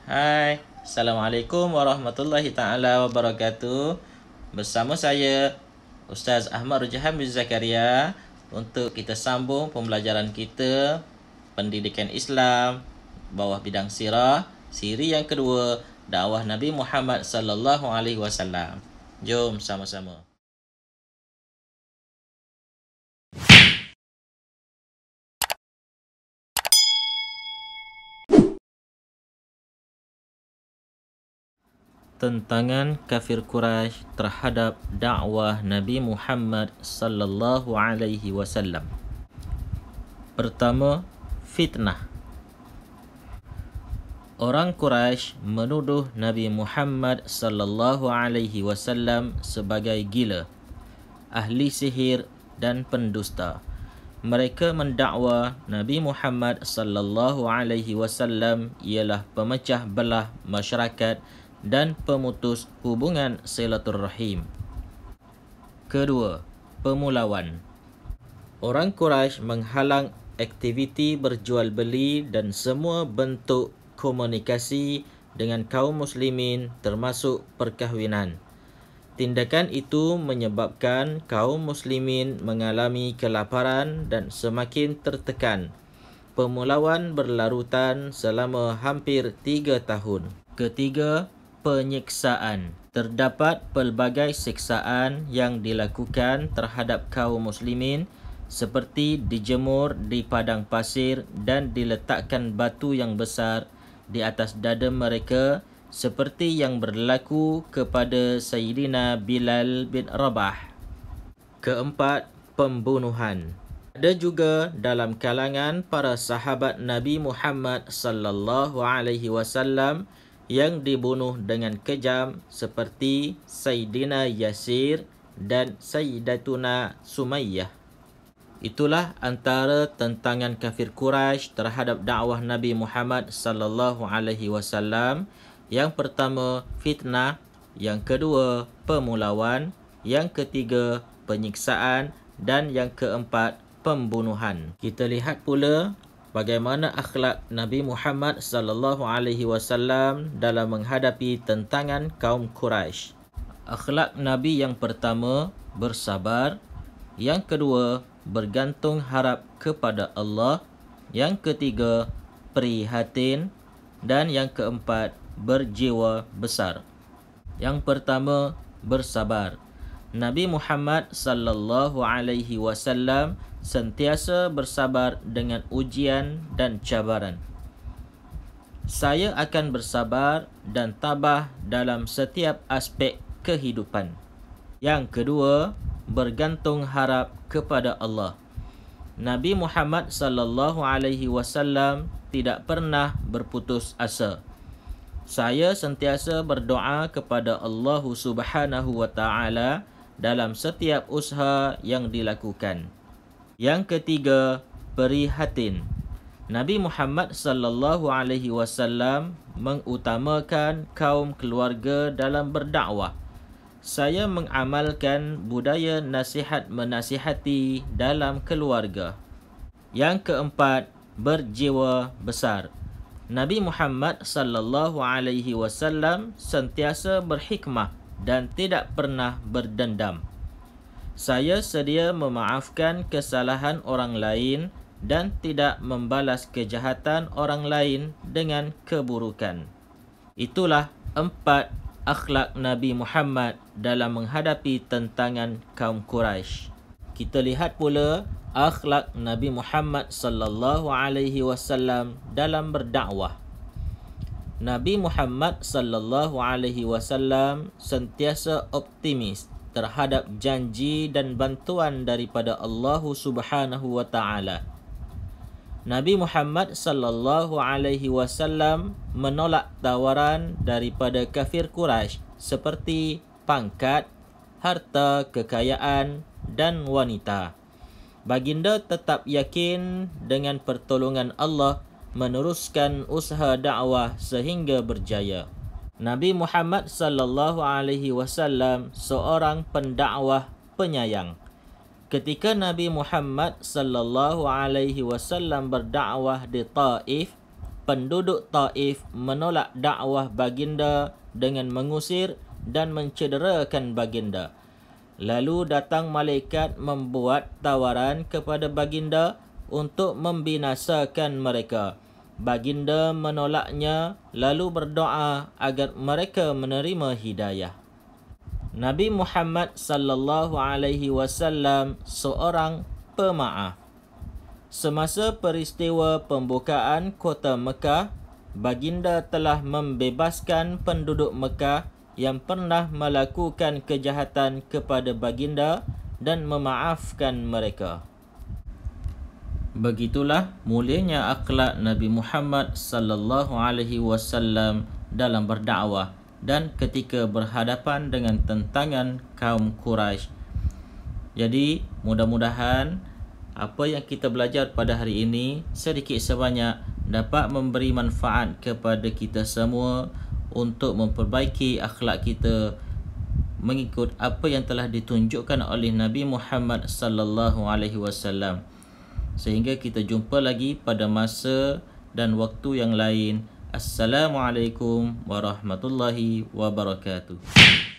Hai, Assalamualaikum warahmatullahi ta'ala wabarakatuh. Bersama saya Ustaz Ahmad Rujahan bin Zakaria untuk kita sambung pembelajaran kita pendidikan Islam bawah bidang sirah, siri yang kedua, dakwah Nabi Muhammad sallallahu alaihi wasallam. Jom sama-sama. Tentangan kafir Quraisy terhadap dakwah Nabi Muhammad sallallahu alaihi wasallam. Pertama, fitnah. Orang Quraisy menuduh Nabi Muhammad sallallahu alaihi wasallam sebagai gila, ahli sihir dan pendusta. Mereka mendakwa Nabi Muhammad sallallahu alaihi wasallam ialah pemecah belah masyarakat dan pemutus hubungan silaturrahim. Kedua, pemulawan. Orang Quraisy menghalang aktiviti berjual beli dan semua bentuk komunikasi dengan kaum muslimin termasuk perkahwinan. Tindakan itu menyebabkan kaum muslimin mengalami kelaparan dan semakin tertekan. Pemulawan berlarutan selama hampir 3 tahun. Ketiga, penyiksaan. Terdapat pelbagai siksaan yang dilakukan terhadap kaum muslimin seperti dijemur di padang pasir dan diletakkan batu yang besar di atas dada mereka seperti yang berlaku kepada Sayyidina Bilal bin Rabah. Keempat, pembunuhan. Ada juga dalam kalangan para sahabat Nabi Muhammad sallallahu alaihi wasallam yang dibunuh dengan kejam seperti Sayyidina Yasir dan Sayyidatuna Sumayyah. Itulah antara tentangan kafir Quraisy terhadap dakwah Nabi Muhammad sallallahu alaihi wasallam. Yang pertama, fitnah. Yang kedua, pemulawan. Yang ketiga, penyiksaan. Dan yang keempat, pembunuhan. Kita lihat pula bagaimana akhlak Nabi Muhammad sallallahu alaihi wasallam dalam menghadapi tentangan kaum Quraisy. Akhlak Nabi yang pertama, bersabar. Yang kedua, bergantung harap kepada Allah. Yang ketiga, prihatin. Dan yang keempat, berjiwa besar. Yang pertama, bersabar. Nabi Muhammad sallallahu alaihi wasallam sentiasa bersabar dengan ujian dan cabaran. Saya akan bersabar dan tabah dalam setiap aspek kehidupan. Yang kedua, bergantung harap kepada Allah. Nabi Muhammad sallallahu alaihi wasallam tidak pernah berputus asa. Saya sentiasa berdoa kepada Allah Subhanahu wa taala dalam setiap usaha yang dilakukan. Yang ketiga, prihatin. Nabi Muhammad sallallahu alaihi wasallam mengutamakan kaum keluarga dalam berdakwah. Saya mengamalkan budaya nasihat menasihati dalam keluarga. Yang keempat, berjiwa besar. Nabi Muhammad sallallahu alaihi wasallam sentiasa berhikmah dan tidak pernah berdendam. Saya sedia memaafkan kesalahan orang lain dan tidak membalas kejahatan orang lain dengan keburukan. Itulah 4 akhlak Nabi Muhammad dalam menghadapi tentangan kaum Quraisy. Kita lihat pula akhlak Nabi Muhammad sallallahu alaihi wasallam dalam berdakwah. Nabi Muhammad sallallahu alaihi wasallam sentiasa optimis terhadap janji dan bantuan daripada Allah Subhanahu wa taala. Nabi Muhammad sallallahu alaihi wasallam menolak tawaran daripada kafir Quraisy seperti pangkat, harta, kekayaan dan wanita. Baginda tetap yakin dengan pertolongan Allah meneruskan usaha dakwah sehingga berjaya. Nabi Muhammad sallallahu alaihi wasallam seorang pendakwah penyayang. Ketika Nabi Muhammad sallallahu alaihi wasallam berdakwah di Taif, penduduk Taif menolak dakwah baginda dengan mengusir dan mencederakan baginda. Lalu datang malaikat membuat tawaran kepada baginda untuk membinasakan mereka. Baginda menolaknya lalu berdoa agar mereka menerima hidayah. Nabi Muhammad sallallahu alaihi wasallam seorang pemaaf. Semasa peristiwa pembukaan kota Mekah, baginda telah membebaskan penduduk Mekah yang pernah melakukan kejahatan kepada baginda dan memaafkan mereka. Begitulah mulianya akhlak Nabi Muhammad sallallahu alaihi wasallam dalam berdakwah dan ketika berhadapan dengan tentangan kaum Quraisy. Jadi, mudah-mudahan apa yang kita belajar pada hari ini sedikit sebanyak dapat memberi manfaat kepada kita semua untuk memperbaiki akhlak kita mengikut apa yang telah ditunjukkan oleh Nabi Muhammad sallallahu alaihi wasallam. Sehingga kita jumpa lagi pada masa dan waktu yang lain. Assalamualaikum warahmatullahi wabarakatuh.